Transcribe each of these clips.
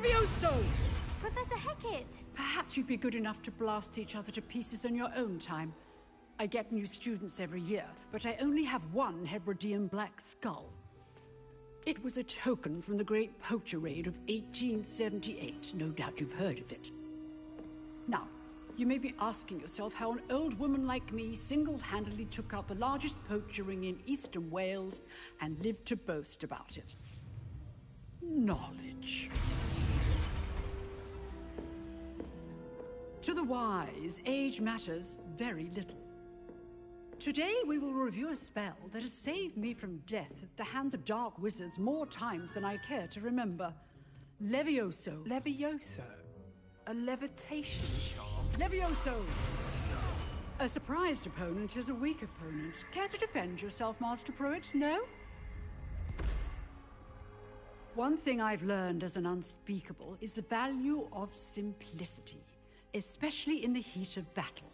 Levioso! Professor Hecat! Perhaps you'd be good enough to blast each other to pieces in your own time. I get new students every year, but I only have one Hebridean black skull. It was a token from the Great Poacher Raid of 1878. No doubt you've heard of it. Now, you may be asking yourself how an old woman like me single-handedly took out the largest poacher ring in eastern Wales and lived to boast about it. Knowledge. To the wise, age matters very little. Today we will review a spell that has saved me from death at the hands of dark wizards more times than I care to remember. Levioso. Levioso? A levitation charm? Levioso! A surprised opponent is a weak opponent. Care to defend yourself, Master Pruitt? No? One thing I've learned as an unspeakable is the value of simplicity, especially in the heat of battle.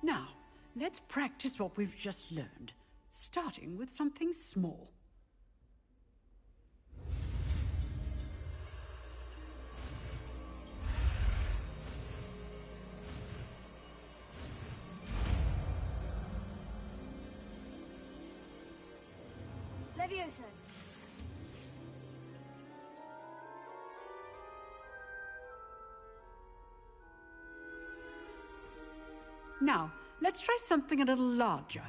Now, let's practice what we've just learned, starting with something small. Levioso! Now, let's try something a little larger.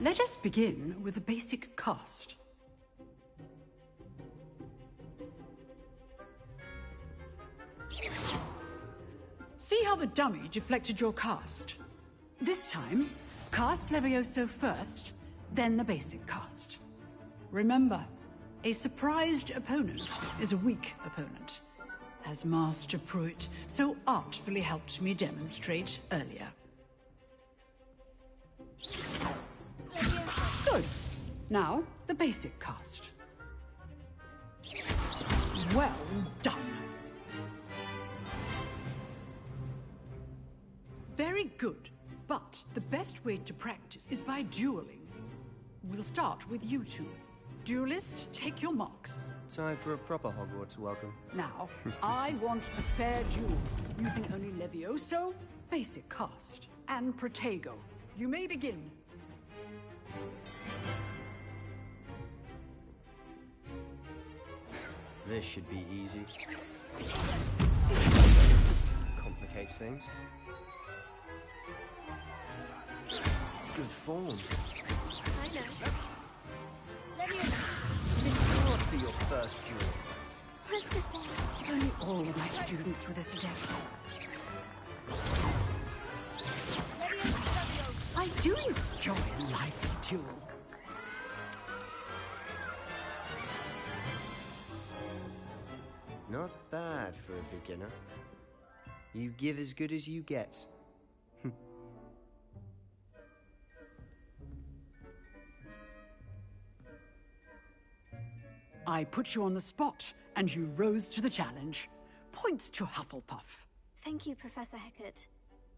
Let us begin with the basic cast. See how the dummy deflected your cast? This time, cast Levioso first, then the basic cast. Remember, a surprised opponent is a weak opponent, as Master Pruitt so artfully helped me demonstrate earlier. Good. Now, the basic cast. Well done. Very good, but the best way to practice is by dueling. We'll start with you two. Duelists, take your marks. Time for a proper Hogwarts welcome. Now, I want a fair duel, using only Levioso, basic cast, and Protego. You may begin. This should be easy. Complicates things. Good form. I know. Levioso! It's hard for your first duel. What's the thing? If only all of my students were this adept. Levioso! I do enjoy a lively duel. Not bad for a beginner. You give as good as you get. I put you on the spot, and you rose to the challenge. Points to Hufflepuff. Thank you, Professor Hecat.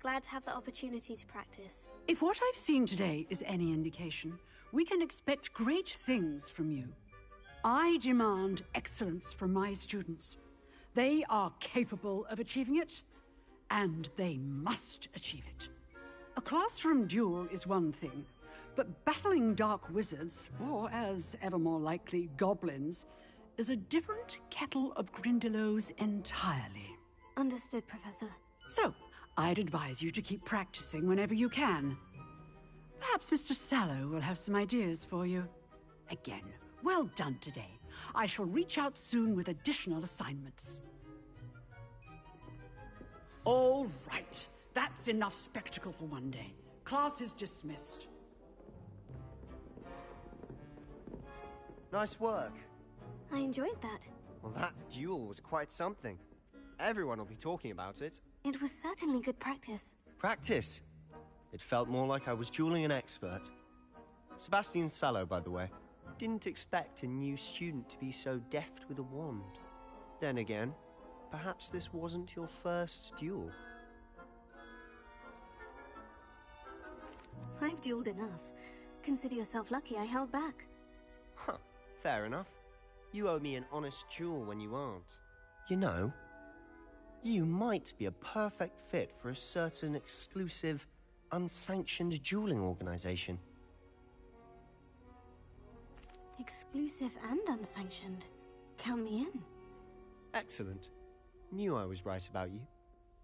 Glad to have the opportunity to practice. If what I've seen today is any indication, we can expect great things from you. I demand excellence from my students. They are capable of achieving it, and they must achieve it. A classroom duel is one thing, but battling dark wizards, or as ever more likely, goblins, is a different kettle of Grindylows entirely. Understood, Professor. So, I'd advise you to keep practicing whenever you can. Perhaps Mr. Sallow will have some ideas for you. Again, well done today. I shall reach out soon with additional assignments. All right. That's enough spectacle for one day. Class is dismissed. Nice work. I enjoyed that. Well, that duel was quite something. Everyone will be talking about it. It was certainly good practice. Practice. It felt more like I was dueling an expert. Sebastian Sallow, by the way. Didn't expect a new student to be so deft with a wand. Then again, perhaps this wasn't your first duel. I've dueled enough. Consider yourself lucky I held back. Huh, fair enough. You owe me an honest duel when you aren't. You know, you might be a perfect fit for a certain exclusive, unsanctioned dueling organization. Exclusive and unsanctioned. Count me in. Excellent. Knew I was right about you.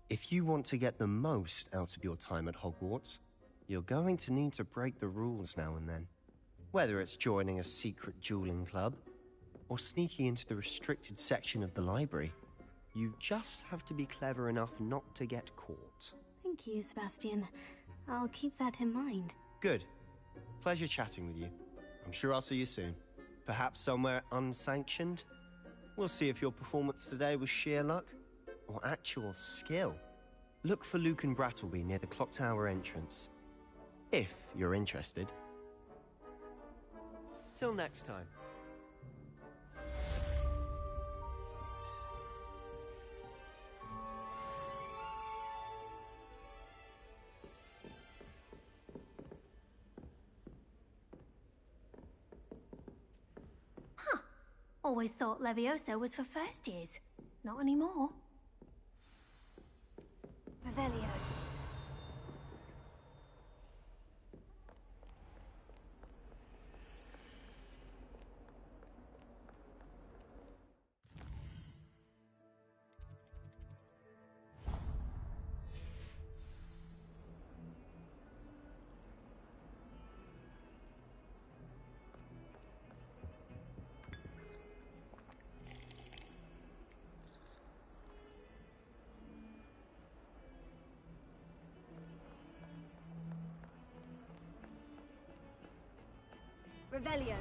If you want to get the most out of your time at Hogwarts, you're going to need to break the rules now and then. Whether it's joining a secret dueling club, or sneaking into the restricted section of the library, you just have to be clever enough not to get caught. Thank you, Sebastian. I'll keep that in mind. Good. Pleasure chatting with you. I'm sure I'll see you soon. Perhaps somewhere unsanctioned? We'll see if your performance today was sheer luck or actual skill. Look for Luke and Brattleby near the clock tower entrance, if you're interested. Till next time. Always thought Levioso was for first years. Not anymore. Revelio. Revelio.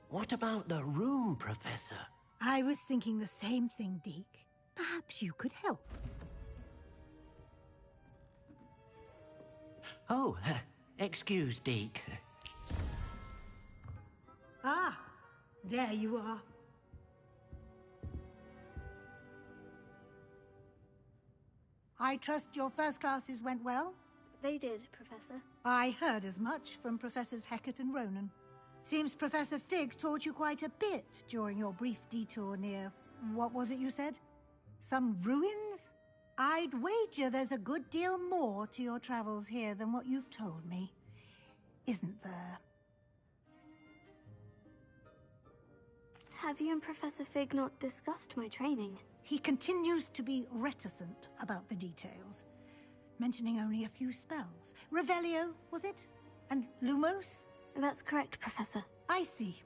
What about the room, Professor? I was thinking the same thing, Deke. Perhaps you could help. Oh, excuse, Deke. Ah, there you are. I trust your first classes went well? They did, Professor. I heard as much from Professors Hecat and Ronan. Seems Professor Fig taught you quite a bit during your brief detour near... what was it you said? Some ruins? I'd wager there's a good deal more to your travels here than what you've told me. Isn't there? Have you and Professor Fig not discussed my training? He continues to be reticent about the details, mentioning only a few spells. Revelio, was it? And Lumos? That's correct, Professor. I see.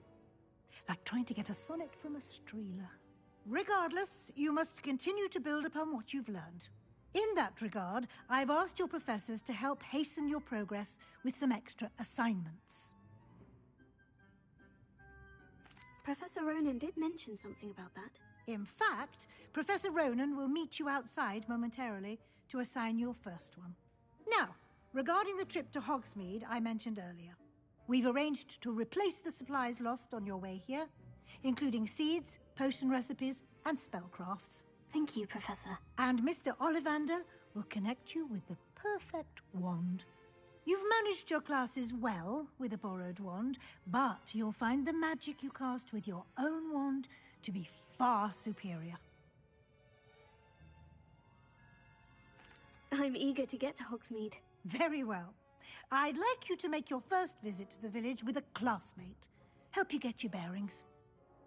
Like trying to get a sonnet from a streeler. Regardless, you must continue to build upon what you've learned. In that regard, I've asked your professors to help hasten your progress with some extra assignments. Professor Ronan did mention something about that. In fact, Professor Ronan will meet you outside momentarily to assign your first one. Now, regarding the trip to Hogsmeade I mentioned earlier, we've arranged to replace the supplies lost on your way here, including seeds, potion recipes, and spellcrafts. Thank you, Professor. And Mr. Ollivander will connect you with the perfect wand. You've managed your classes well with a borrowed wand, but you'll find the magic you cast with your own wand to be far superior. I'm eager to get to Hogsmeade. Very well. I'd like you to make your first visit to the village with a classmate. help you get your bearings.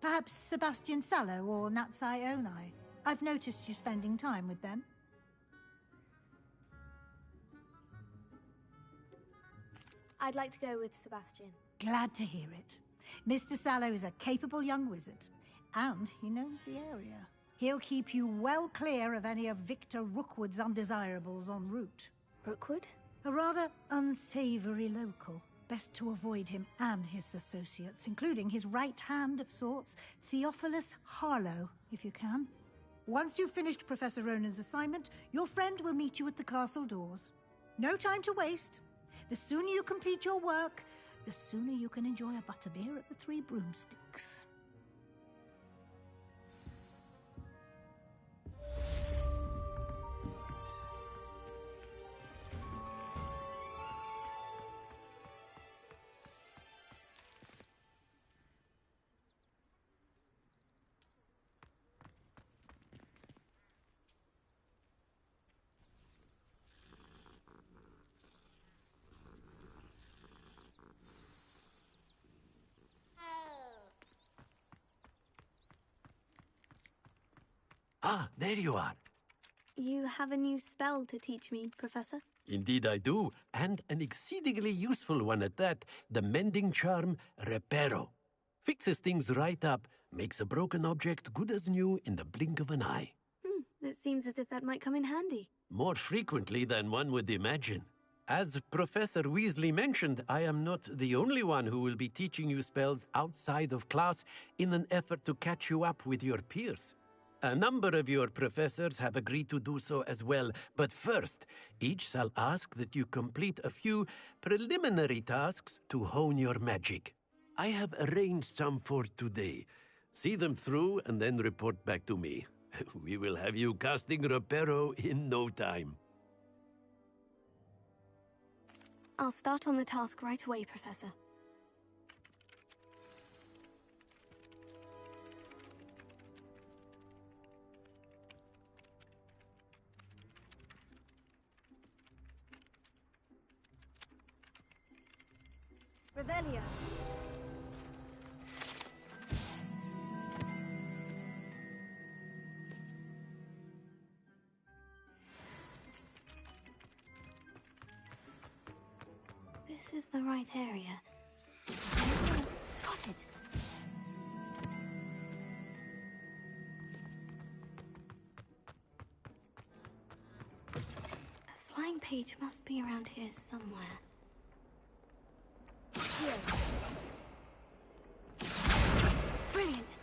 Perhaps Sebastian Sallow or Natsai Onai. I've noticed you spending time with them. I'd like to go with Sebastian. Glad to hear it. Mr. Sallow is a capable young wizard, and he knows the area. He'll keep you well clear of any of Victor Rookwood's undesirables en route. Rookwood? A rather unsavory local. Best to avoid him and his associates, including his right hand of sorts, Theophilus Harlow, if you can. Once you've finished Professor Ronan's assignment, your friend will meet you at the castle doors. No time to waste. The sooner you complete your work, the sooner you can enjoy a butterbeer at the Three Broomsticks. Ah, there you are. You have a new spell to teach me, Professor? Indeed I do, and an exceedingly useful one at that. The mending charm, Reparo. Fixes things right up, makes a broken object good as new in the blink of an eye. It seems as if that might come in handy. More frequently than one would imagine. As Professor Weasley mentioned, I am not the only one who will be teaching you spells outside of class in an effort to catch you up with your peers. A number of your professors have agreed to do so as well, but first, each shall ask that you complete a few preliminary tasks to hone your magic. I have arranged some for today. See them through and then report back to me. We will have you casting Reparo in no time. I'll start on the task right away, Professor. Revelio. This is the right area. Got it. A flying page must be around here somewhere. Here. Brilliant.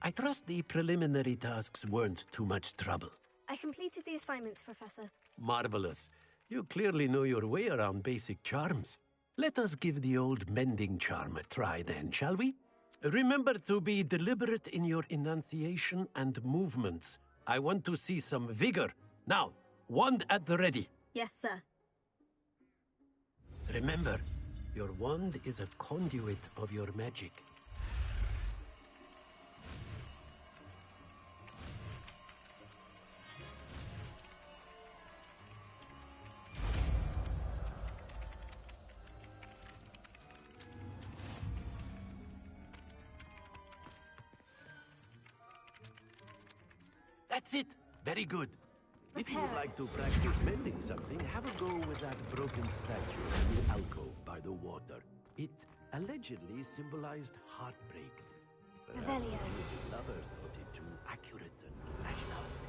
I trust the preliminary tasks weren't too much trouble. I completed the assignments, Professor. Marvelous. You clearly know your way around basic charms. Let us give the old mending charm a try then, shall we? Remember to be deliberate in your enunciation and movements. I want to see some vigor. Now, wand at the ready. Yes, sir. Remember, your wand is a conduit of your magic. That's it. Very good. If you would like to practice mending something, have a go with that broken statue in the alcove by the water. It allegedly symbolized heartbreak. Perhaps the Revelio. little lover thought it too accurate and lashed out.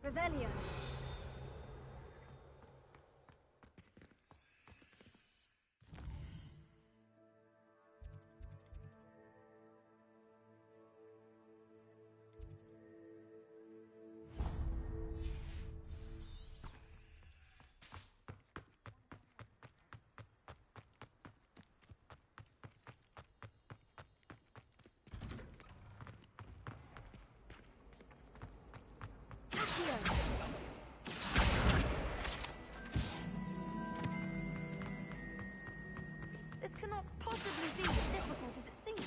Revelio. This cannot possibly be as difficult as it seems.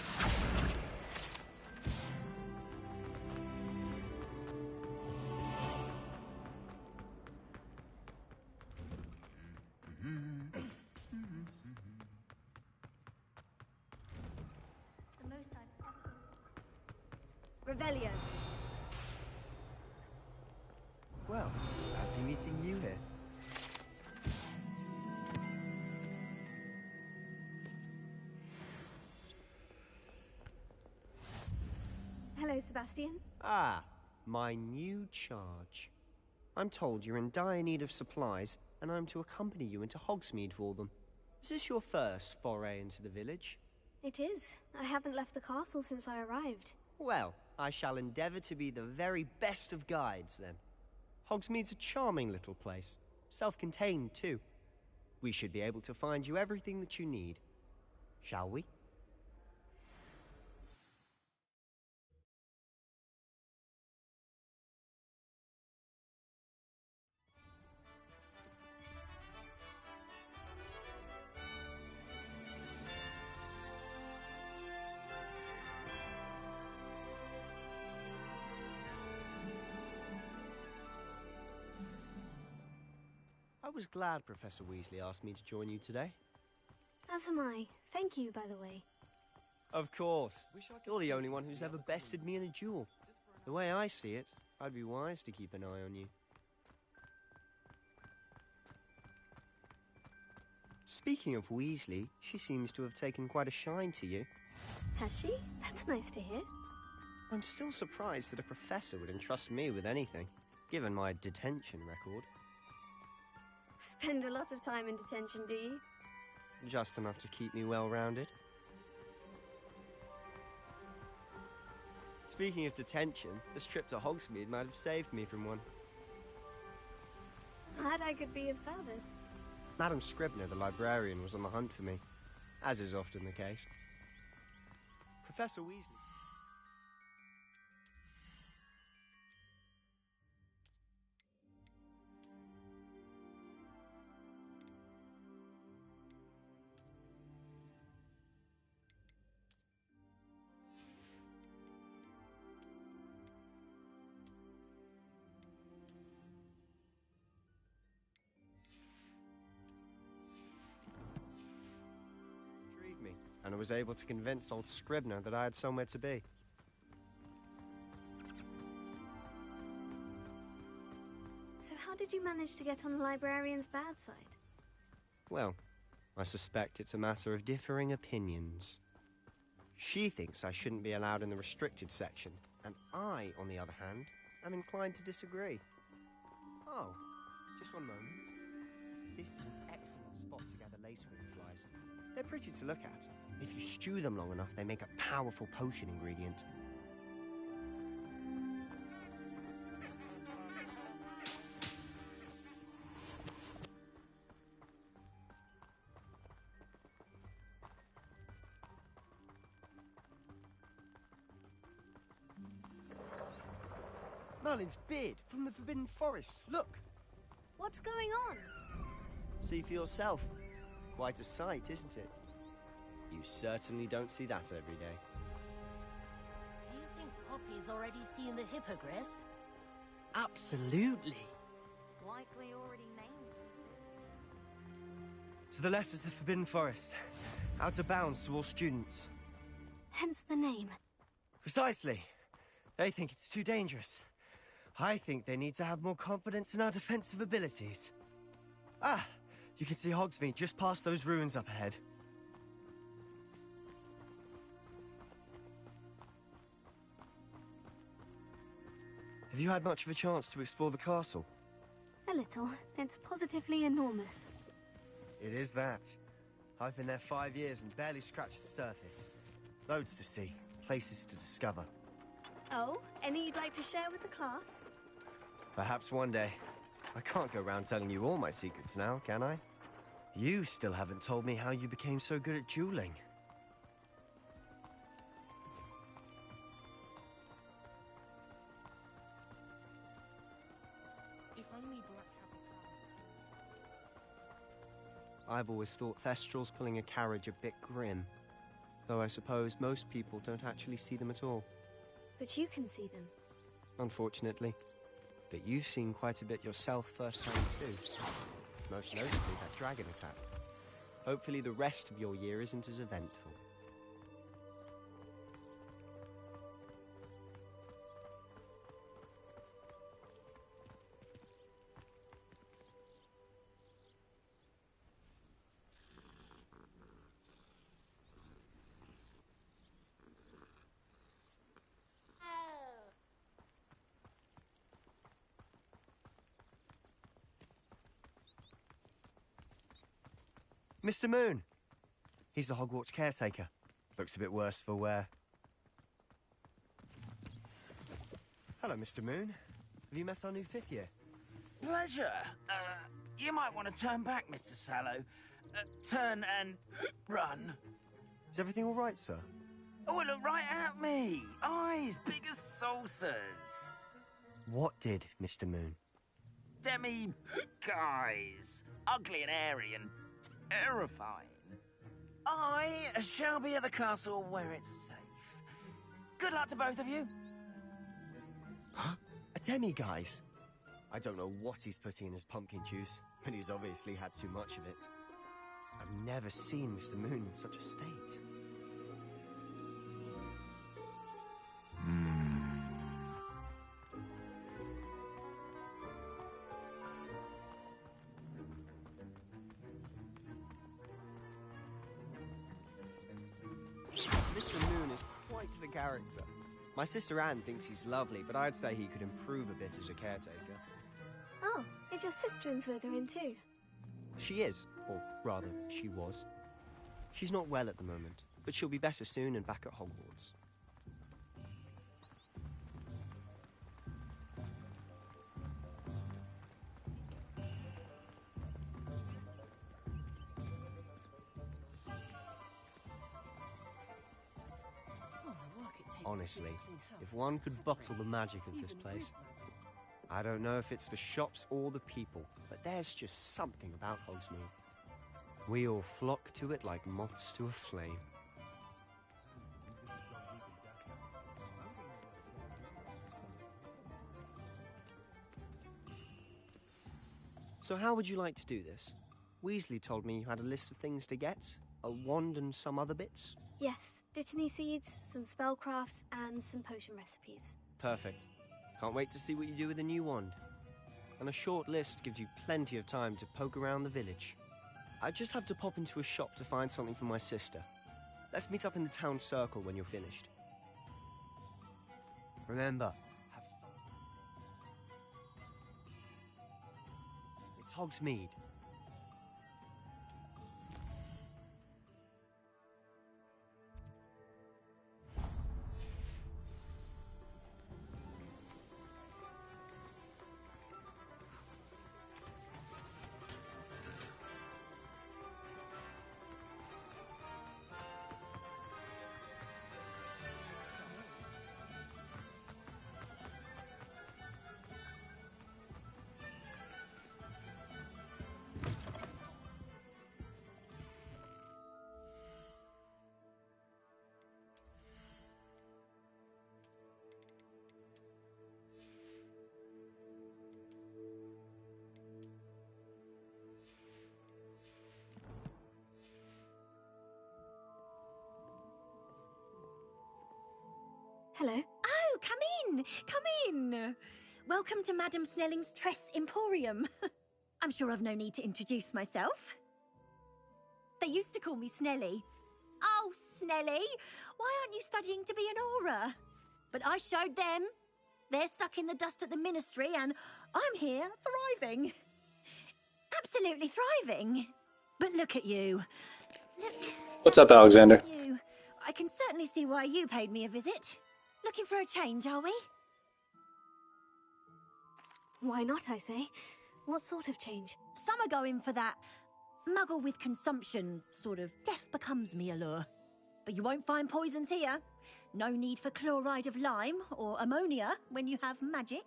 The most I've ever... Revelio. Well, fancy meeting you here. Hello, Sebastian. Ah, my new charge. I'm told you're in dire need of supplies, and I'm to accompany you into Hogsmeade for them. Is this your first foray into the village? It is. I haven't left the castle since I arrived. Well, I shall endeavour to be the very best of guides, then. Hogsmeade's a charming little place. Self-contained, too. We should be able to find you everything that you need. Shall we? I was glad Professor Weasley asked me to join you today. As am I. Thank you, by the way. Of course. You're the only one who's ever bested me in a duel. The way I see it, I'd be wise to keep an eye on you. Speaking of Weasley, she seems to have taken quite a shine to you. Has she? That's nice to hear. I'm still surprised that a professor would entrust me with anything, given my detention record. Spend a lot of time in detention, do you? Just enough to keep me well-rounded. Speaking of detention, this trip to Hogsmeade might have saved me from one. Glad I could be of service. Madam Scribner, the librarian, was on the hunt for me, as is often the case. Professor Weasley... me, and I was able to convince old Scribner that I had somewhere to be. So how did you manage to get on the librarian's bad side? Well, I suspect it's a matter of differing opinions. She thinks I shouldn't be allowed in the restricted section, and I, on the other hand, am inclined to disagree. Oh, just one moment. This is an excellent spot to gather lacewing flies. They're pretty to look at. If you stew them long enough, they make a powerful potion ingredient. Merlin's beard from the Forbidden Forest. Look! What's going on? See for yourself. Quite a sight, isn't it? You certainly don't see that every day. Do you think Poppy's already seen the hippogriffs? Absolutely. Likely already named. To the left is the Forbidden Forest. Out of bounds to all students. Hence the name. Precisely. They think it's too dangerous. I think they need to have more confidence in our defensive abilities. Ah! You can see Hogsmeade just past those ruins up ahead. Have Have you had much of a chance to explore the castle? A little. It's positively enormous. It is that. I've been there 5 years and barely scratched the surface. Loads to see, places to discover. Oh, any you'd like to share with the class? Perhaps one day. I can't go around telling you all my secrets now, can I? You still haven't told me how you became so good at dueling. If only Black had the I've always thought Thestrals pulling a carriage a bit grim. Though I suppose most people don't actually see them at all. But you can see them. Unfortunately. But you've seen quite a bit yourself firsthand too. Most notably that dragon attack. Hopefully the rest of your year isn't as eventful. Mr. Moon! He's the Hogwarts caretaker. Looks a bit worse for wear. Hello, Mr. Moon. Have you met our new 5th year? Pleasure. You might want to turn back, Mr. Sallow. Turn and run. Is everything all right, sir? Oh, look right at me. Eyes big as saucers. What did, Mr. Moon? Demi guys. Ugly and airy and terrifying. I shall be at the castle where it's safe. Good luck to both of you. Huh? A demi-guise? I don't know what he's putting in his pumpkin juice, but he's obviously had too much of it. I've never seen Mr. Moon in such a state. Mr. Moon is quite the character. My sister Anne thinks he's lovely, but I'd say he could improve a bit as a caretaker. Oh, is your sister in Slytherin too? She is, or rather, she was. She's not well at the moment, but she'll be better soon and back at Hogwarts. Honestly, if one could bottle the magic of this place. I don't know if it's the shops or the people, but there's just something about Hogsmeade. We all flock to it like moths to a flame. So how would you like to do this? Weasley told me you had a list of things to get, a wand and some other bits. Yes, Dittany seeds, some spellcrafts, and some potion recipes. Perfect. Can't wait to see what you do with the new wand. And a short list gives you plenty of time to poke around the village. I just have to pop into a shop to find something for my sister. Let's meet up in the town circle when you're finished. Remember, have fun. It's Hogsmeade. Hello. Oh, come in! Come in! Welcome to Madame Snelling's Tress Emporium. I'm sure I've no need to introduce myself. They used to call me Snelly. Oh, Snelly! Why aren't you studying to be an aura? But I showed them. They're stuck in the dust at the ministry, and I'm here, thriving. Absolutely thriving. But look at you. What's up, Alexander? You. I can certainly see why you paid me a visit. Looking for a change, are we? Why not, I say? What sort of change? Some are going for that muggle with consumption, sort of death becomes me allure. But you won't find poisons here. No need for chloride of lime or ammonia when you have magic.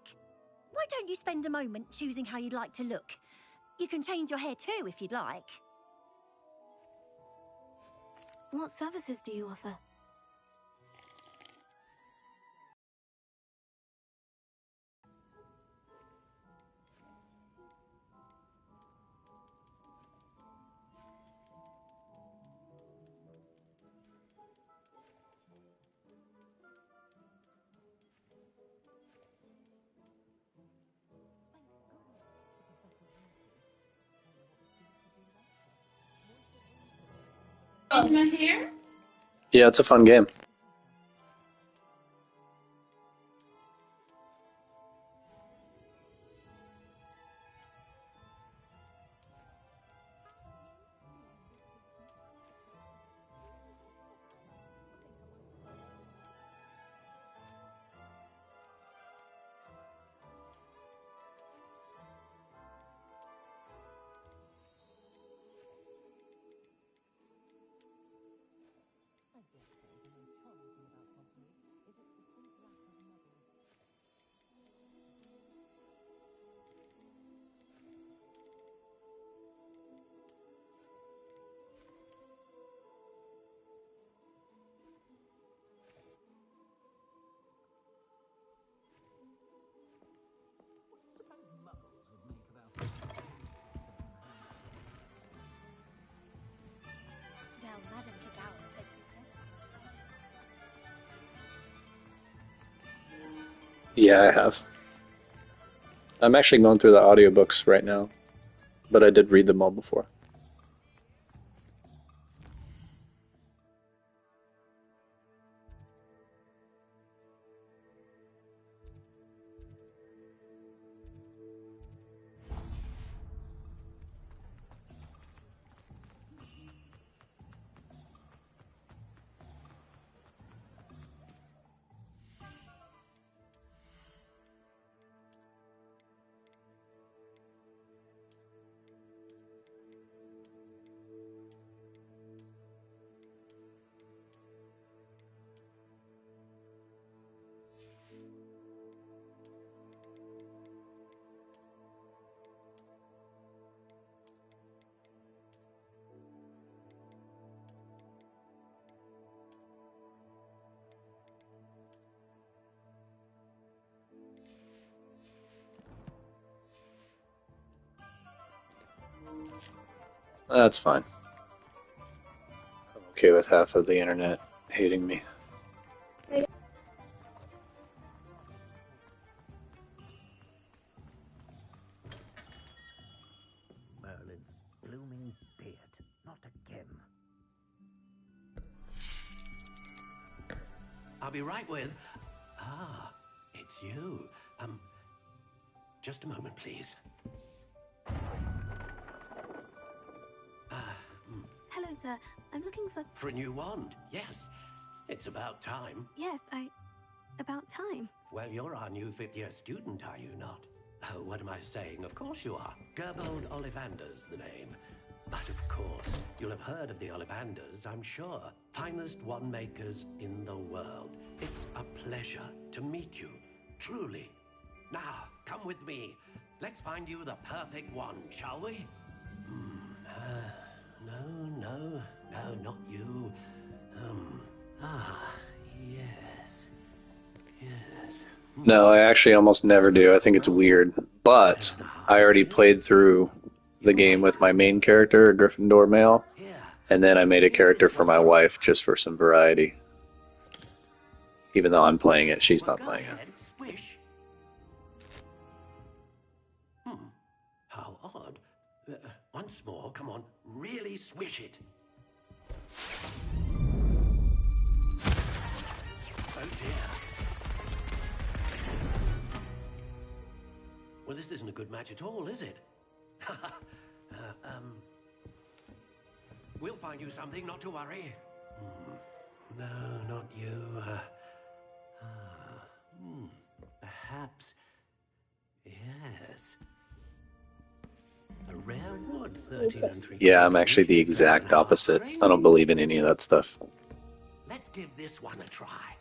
Why don't you spend a moment choosing how you'd like to look? You can change your hair too if you'd like. What services do you offer? Here? Yeah, it's a fun game. Yeah, I have. I'm actually going through the audiobooks right now, but I did read them all before. That's fine. I'm okay with half of the internet hating me. Merlin's blooming beard. Not again. I'll be right with... Ah, it's you. Just a moment, please. Hello, sir. I'm looking for... For a new wand, yes. It's about time. Yes, about time. Well, you're our new fifth-year student, are you not? Oh, what am I saying? Of course you are. Gerbold Ollivander's the name. But of course, you'll have heard of the Ollivanders, I'm sure. Finest wand makers in the world. It's a pleasure to meet you, truly. Now, come with me. Let's find you the perfect wand, shall we? No, not you. Yes. No, I actually almost never do. I think it's weird. But I already played through the game with my main character, a Gryffindor male, and then I made a character for my wife just for some variety. Even though I'm playing it, she's not playing it. Swish. How odd. Once more, come on, really swish it. Oh dear. Well, this isn't a good match at all, is it? We'll find you something, not to worry. No, not you. Perhaps... Yes. A rare wood, 13 and 3/4 Yeah, I'm actually the inches, exact 7.5 opposite. grain. I don't believe in any of that stuff. Let's give this one a try.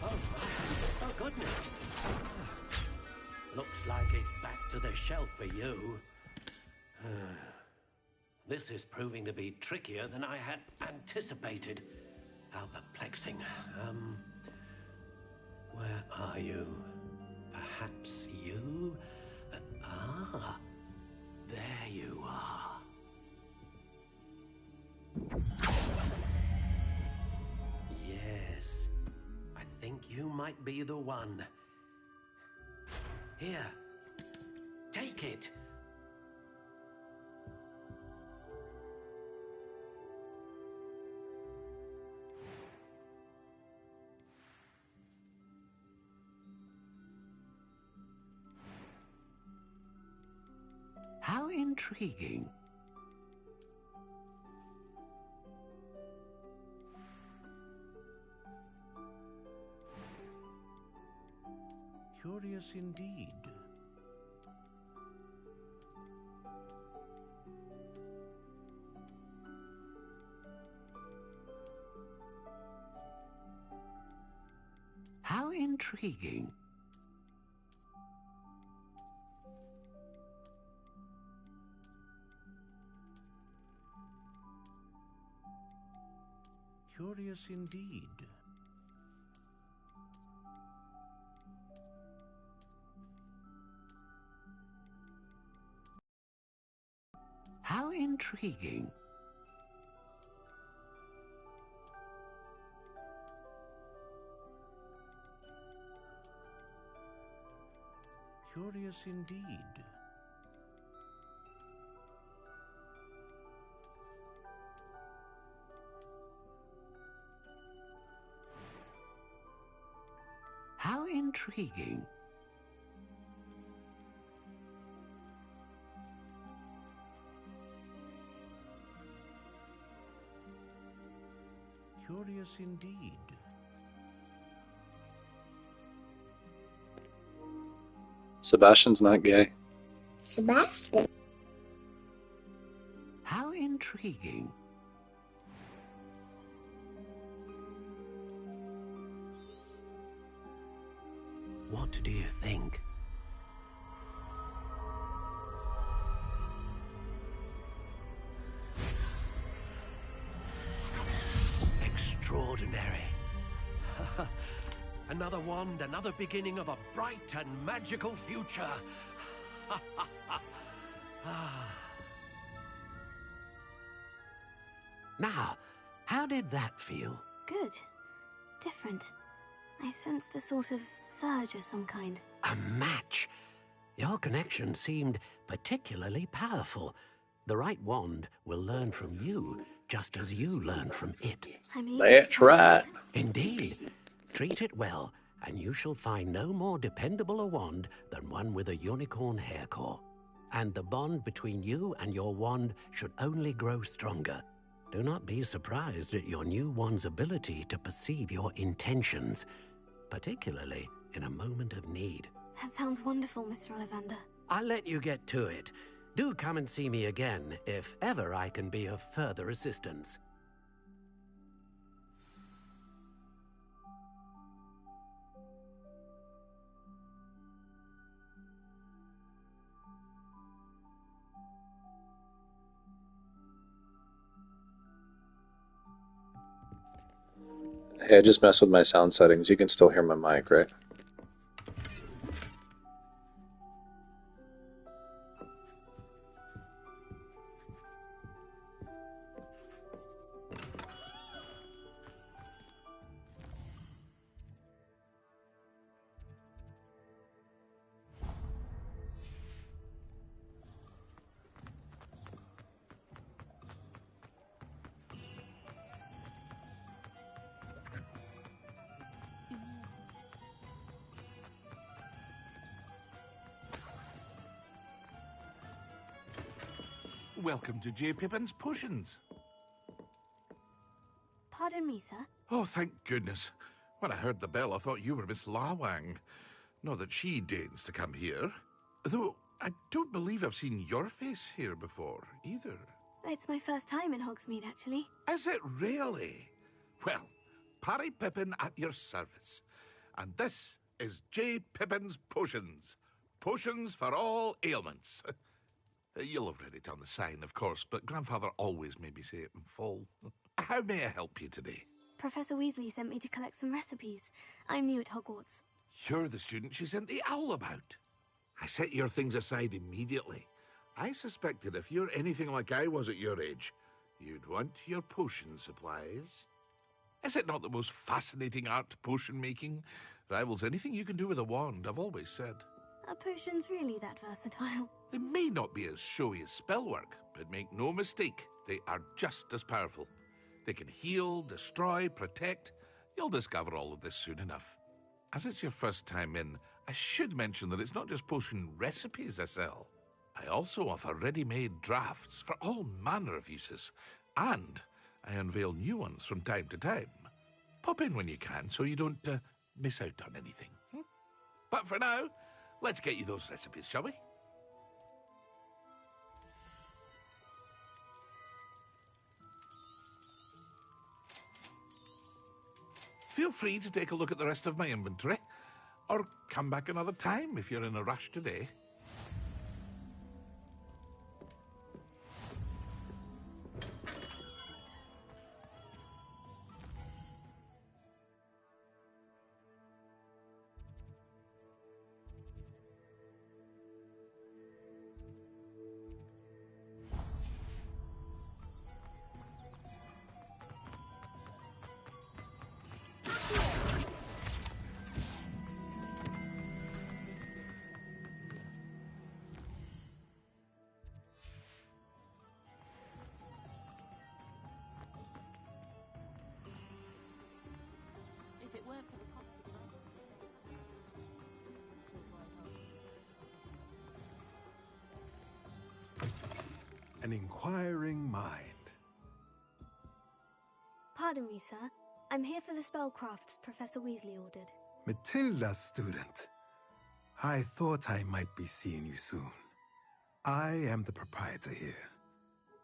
Oh, goodness. Looks like it's back to the shelf for you. This is proving to be trickier than I had anticipated. How perplexing. Where are you? Perhaps you? There you are. Yes, I think you might be the one. Here, take it. How intriguing. Curious indeed. How intriguing. Curious indeed. How intriguing. Curious indeed. How intriguing. Curious indeed. Sebastian's not gay. Sebastian. How intriguing. What do you think? Extraordinary. Another wand, another beginning of a bright and magical future. Now, how did that feel? Good. Different. I sensed a sort of surge of some kind. A match. Your connection seemed particularly powerful. The right wand will learn from you, just as you learn from it. I mean, That's right. Indeed. Treat it well, and you shall find no more dependable a wand than one with a unicorn hair core. And the bond between you and your wand should only grow stronger. Do not be surprised at your new wand's ability to perceive your intentions, particularly in a moment of need. That sounds wonderful, Mr. Ollivander. I'll let you get to it. Do come and see me again if ever I can be of further assistance. Hey, I just messed with my sound settings. You can still hear my mic, right? Welcome to J. Pippin's Potions. Pardon me, sir. Oh, thank goodness. When I heard the bell, I thought you were Miss Lawang. Not that she deigns to come here. Though, I don't believe I've seen your face here before, either. It's my first time in Hogsmeade, actually. Is it really? Well, Parry Pippin at your service. And this is J. Pippin's Potions. Potions for all ailments. You'll have read it on the sign, of course, but Grandfather always made me say it in full. How may I help you today? Professor Weasley sent me to collect some recipes. I'm new at Hogwarts. You're the student she sent the owl about. I set your things aside immediately. I suspected if you're anything like I was at your age, you'd want your potion supplies. Is it not the most fascinating art, potion making? Rivals anything you can do with a wand, I've always said. Are potions really that versatile? They may not be as showy as spellwork, but make no mistake, they are just as powerful. They can heal, destroy, protect. You'll discover all of this soon enough. As it's your first time in, I should mention that it's not just potion recipes I sell. I also offer ready-made drafts for all manner of uses, and I unveil new ones from time to time. Pop in when you can so you don't miss out on anything. But for now, let's get you those recipes, shall we? Feel free to take a look at the rest of my inventory, or come back another time if you're in a rush today. An inquiring mind. Pardon me, sir. I'm here for the spellcrafts Professor Weasley ordered. Matilda, student. I thought I might be seeing you soon. I am the proprietor here,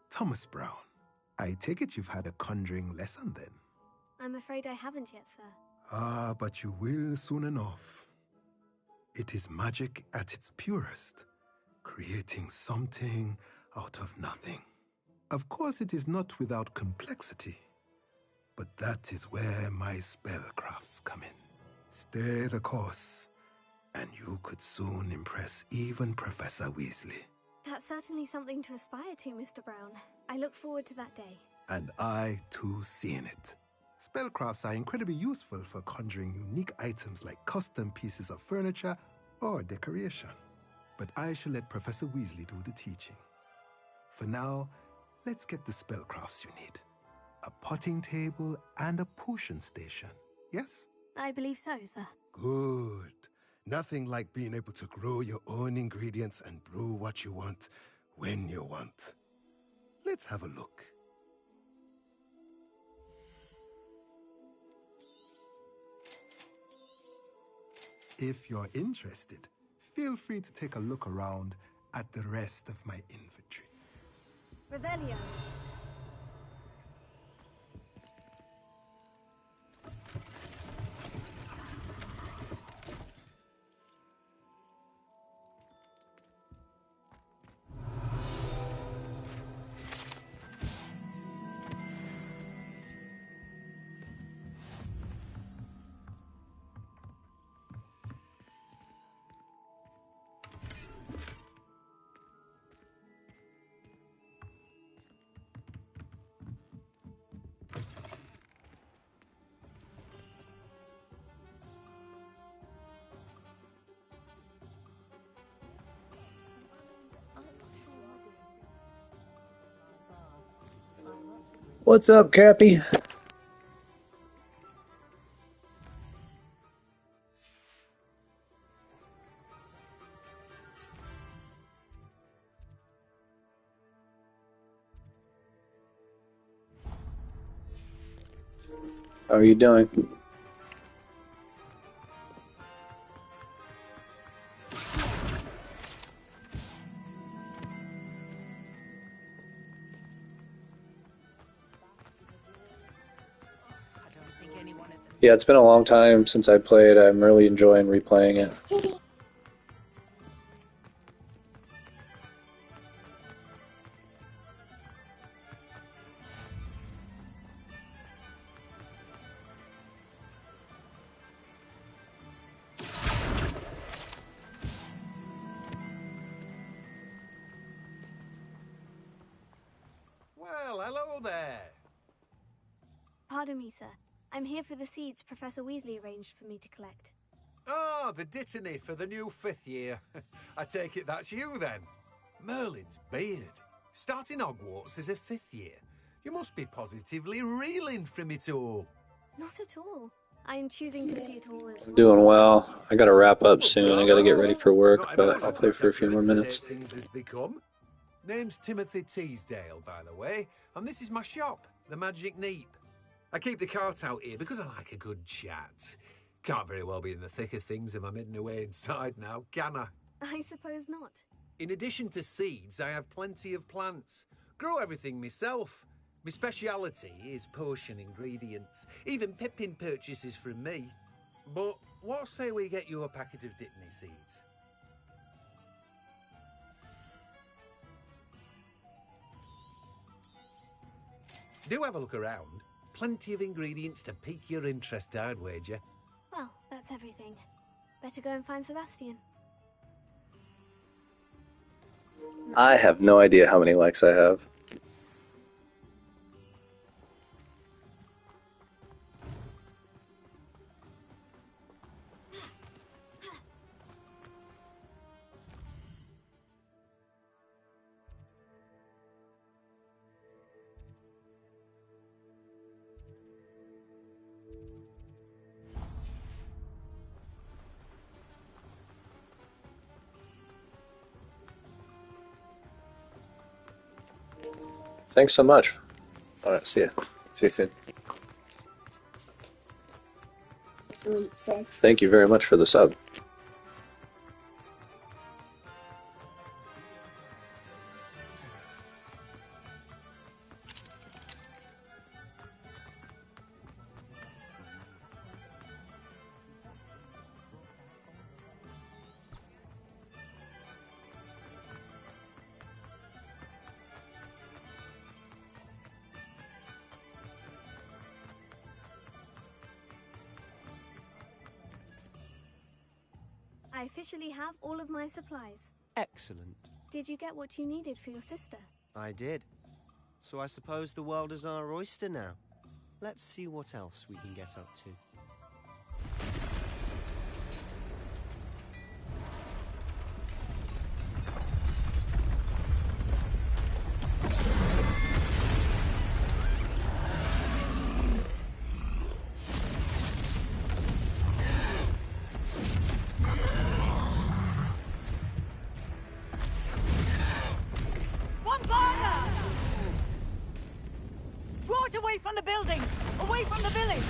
Thomas Brown. I take it you've had a conjuring lesson then? I'm afraid I haven't yet, sir. Ah, but you will soon enough. It is magic at its purest, creating something out of nothing. Of course, it is not without complexity, but that is where my spellcrafts come in. Stay the course, and you could soon impress even Professor Weasley. That's certainly something to aspire to, Mr. Brown. I look forward to that day. And I, too, seeing it. Spellcrafts are incredibly useful for conjuring unique items like custom pieces of furniture or decoration. But I shall let Professor Weasley do the teaching. For now, let's get the spellcrafts you need. A potting table and a potion station, yes? I believe so, sir. Good. Nothing like being able to grow your own ingredients and brew what you want, when you want. Let's have a look. If you're interested, feel free to take a look around at the rest of my inventory. Revelio. What's up, Cappy? How are you doing? Yeah, it's been a long time since I played. I'm really enjoying replaying it. Well, hello there. Pardon me, sir. I'm here for the seeds Professor Weasley arranged for me to collect. Oh, the dittany for the new 5th year. I take it that's you, then. Merlin's beard. Starting Hogwarts as a 5th year. You must be positively reeling from it all. Not at all. I'm choosing to see it all as I'm doing well. I gotta wrap up soon. I gotta get ready for work, but I'll play for a few more minutes. Things as they come. Name's Timothy Teasdale, by the way, and this is my shop, the Magic Neep. I keep the cart out here because I like a good chat. Can't very well be in the thick of things if I'm hidden away inside now, can I? I suppose not. In addition to seeds, I have plenty of plants. Grow everything myself. My speciality is potion ingredients. Even Pippin purchases from me. But what say we get you a packet of Dittany seeds? Do have a look around. Plenty of ingredients to pique your interest, I'd wager. Well, that's everything. Better go and find Sebastian. I have no idea how many likes I have. Thanks so much. All right, see ya. See you soon. Sweet sis. Thank you very much for the sub. I officially have all of my supplies. Excellent. Did you get what you needed for your sister? I did. So I suppose the world is our oyster now. Let's see what else we can get up to. Draw it away from the building! Away from the village!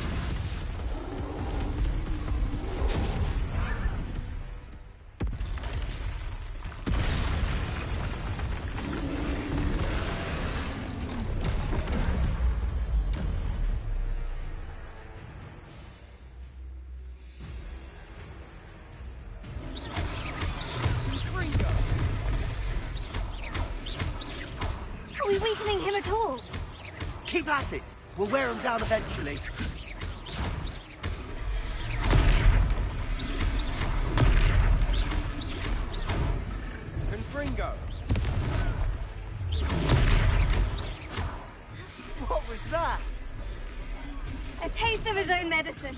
Are we weakening him at all? Keep at it! We'll wear him down eventually. Confringo! What was that? A taste of his own medicine.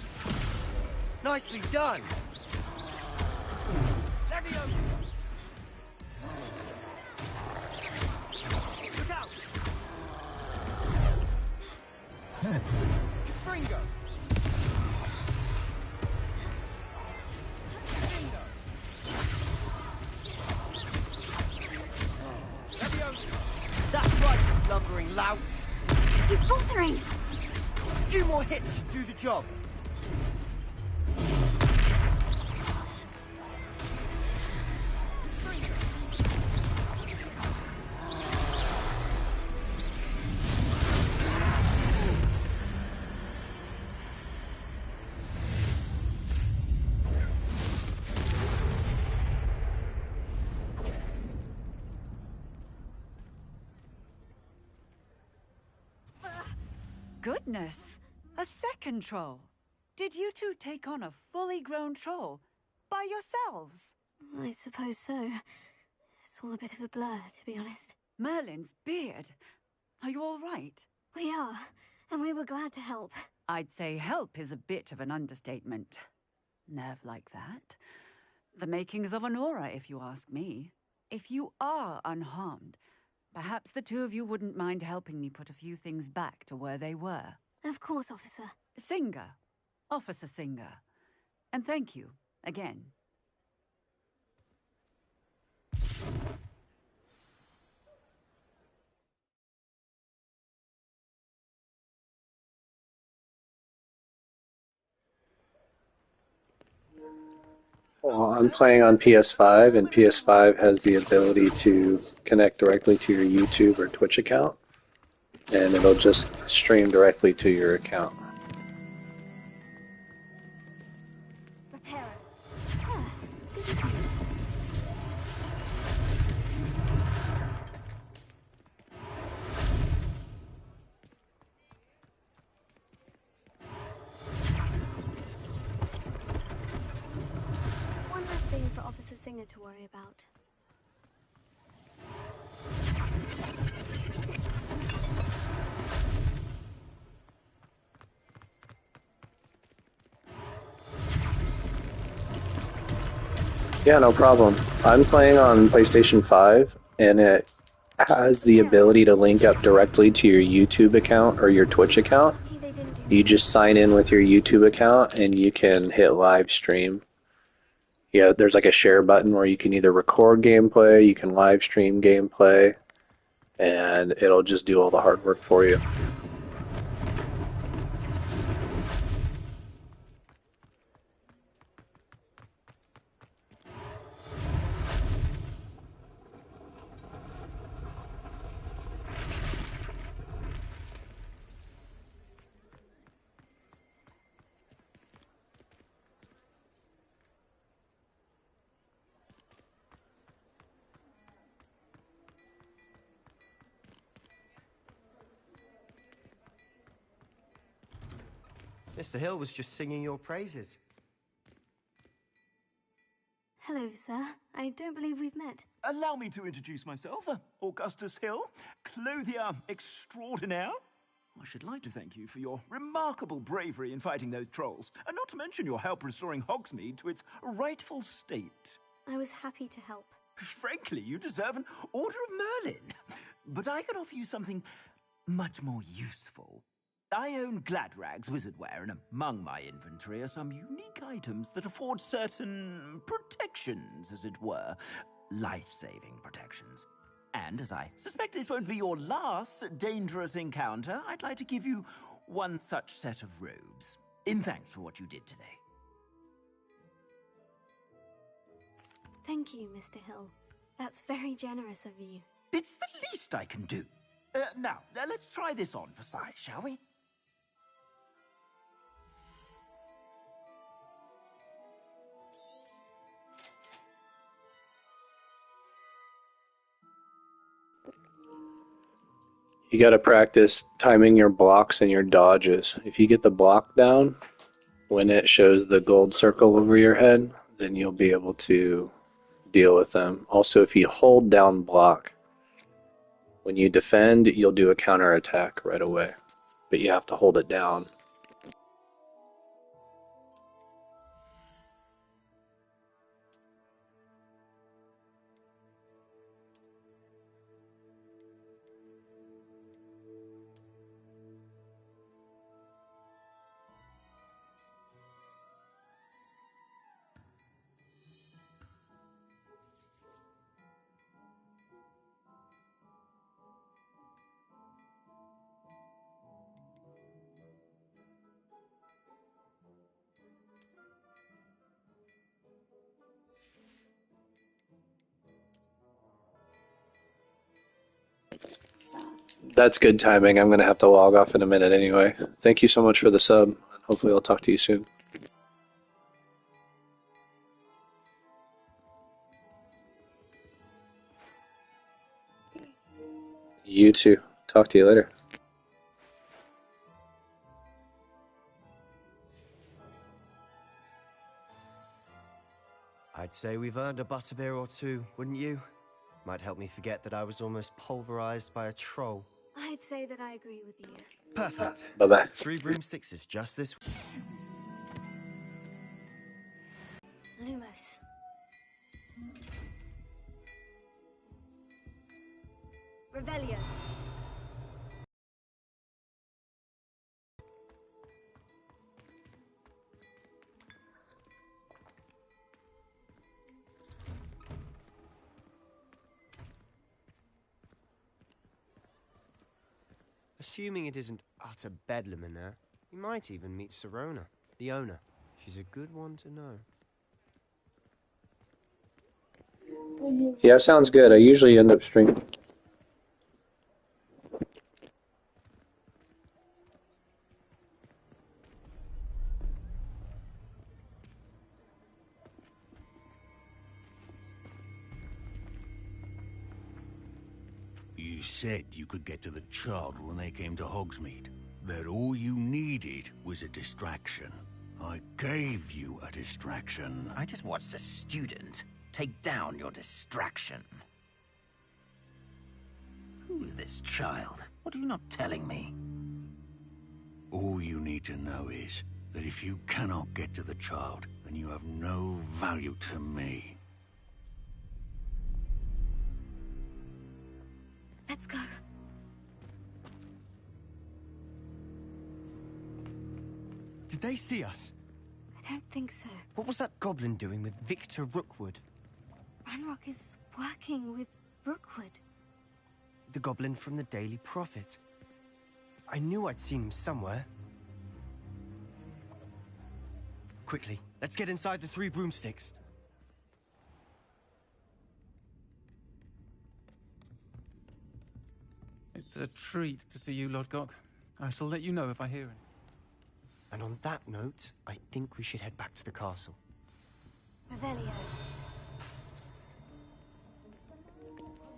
Nicely done! Leviosa! Look out! Confringo! Leviosa! That's right, lumbering lout! He's faltering! few more hits should do the job. Goodness! A second troll! Did you two take on a fully grown troll? By yourselves? I suppose so. It's all a bit of a blur, to be honest. Merlin's beard. Are you all right? We are, and we were glad to help. I'd say help is a bit of an understatement. Nerve like that. The makings of an aura, if you ask me. If you are unharmed, perhaps the two of you wouldn't mind helping me put a few things back to where they were. Of course, officer. Singer. Officer Singer. And thank you, again. Well, I'm playing on PS5, and PS5 has the ability to connect directly to your YouTube or Twitch account, and it'll just stream directly to your account. Repairer. Ah, good to see you. One less thing for Officer Singer to worry about. Yeah, no problem. I'm playing on PlayStation 5, and it has the ability to link up directly to your YouTube account or your Twitch account. You just sign in with your YouTube account, and you can hit live stream. Yeah, there's like a share button where you can either record gameplay, you can live stream gameplay, and it'll just do all the hard work for you. Mr. Hill was just singing your praises. Hello, sir. I don't believe we've met. Allow me to introduce myself, Augustus Hill, clothier extraordinaire. I should like to thank you for your remarkable bravery in fighting those trolls, and not to mention your help restoring Hogsmeade to its rightful state. I was happy to help. Frankly, you deserve an Order of Merlin. But I can offer you something much more useful. I own Gladrag's wizardware, and among my inventory are some unique items that afford certain protections, as it were. Life-saving protections. And as I suspect this won't be your last dangerous encounter, I'd like to give you one such set of robes, in thanks for what you did today. Thank you, Mr. Hill. That's very generous of you. It's the least I can do. Now, let's try this on for size, shall we? You gotta practice timing your blocks and your dodges. If you get the block down, when it shows the gold circle over your head, then you'll be able to deal with them. Also, if you hold down block, when you defend, you'll do a counter attack right away, but you have to hold it down. That's good timing. I'm going to have to log off in a minute anyway. Thank you so much for the sub. Hopefully I'll talk to you soon. You too. Talk to you later. I'd say we've earned a butterbeer or two, wouldn't you? Might help me forget that I was almost pulverized by a troll. I'd say that I agree with you. Perfect. Bye-bye. 3 broomsticks is just this. Lumos. Revelio. Assuming it isn't utter bedlam in there, you might even meet Sirona, the owner. She's a good one to know. Yeah, sounds good. I usually end up streaming. You said you could get to the child when they came to Hogsmeade. That all you needed was a distraction. I gave you a distraction. I just watched a student take down your distraction. Who's this child? What are you not telling me? All you need to know is that if you cannot get to the child, then you have no value to me. Let's go. Did they see us? I don't think so. What was that goblin doing with Victor Rookwood? Ranrock is working with Rookwood. The goblin from the Daily Prophet. I knew I'd seen him somewhere. Quickly, let's get inside the 3 broomsticks. It's a treat to see you, Lodgok. I shall let you know if I hear it. And on that note, I think we should head back to the castle. Revelio.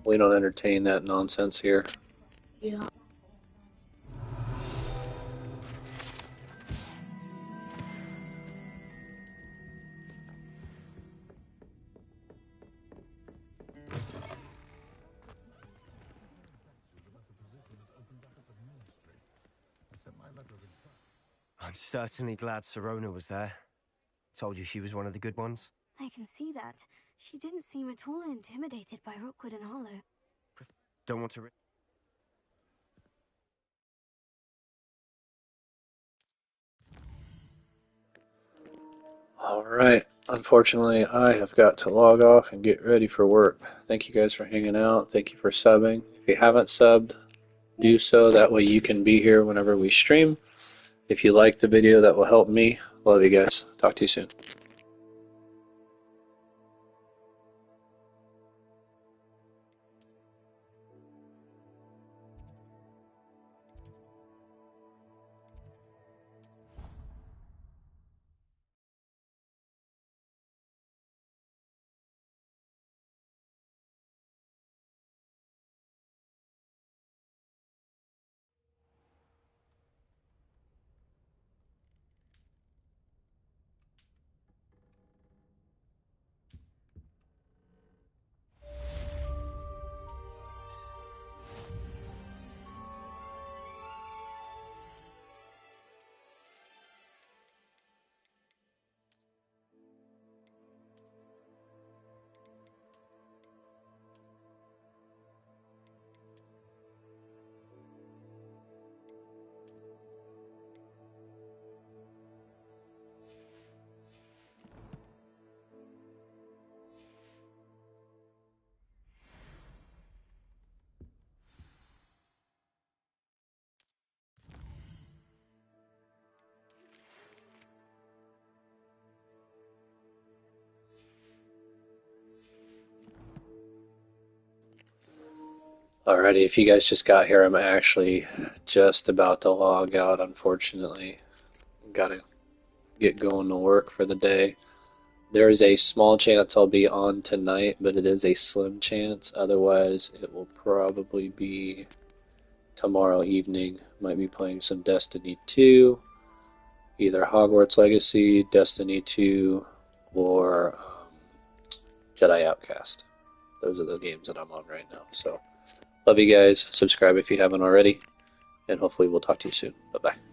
We don't entertain that nonsense here. Yeah. I'm certainly glad Sirona was there. Told you she was one of the good ones. I can see that. She didn't seem at all intimidated by Rookwood and Hollow. Don't want to... Alright. Unfortunately, I have got to log off and get ready for work. Thank you guys for hanging out. Thank you for subbing. If you haven't subbed, do so. That way you can be here whenever we stream. If you like the video, that will help me. Love you guys. Talk to you soon. Alrighty, if you guys just got here, I'm actually just about to log out, unfortunately. Gotta get going to work for the day. There is a small chance I'll be on tonight, but it is a slim chance. Otherwise, it will probably be tomorrow evening. Might be playing some Destiny 2, either Hogwarts Legacy, Destiny 2, or Jedi Outcast. Those are the games that I'm on right now. So, love you guys. Subscribe if you haven't already, and hopefully we'll talk to you soon. Bye-bye.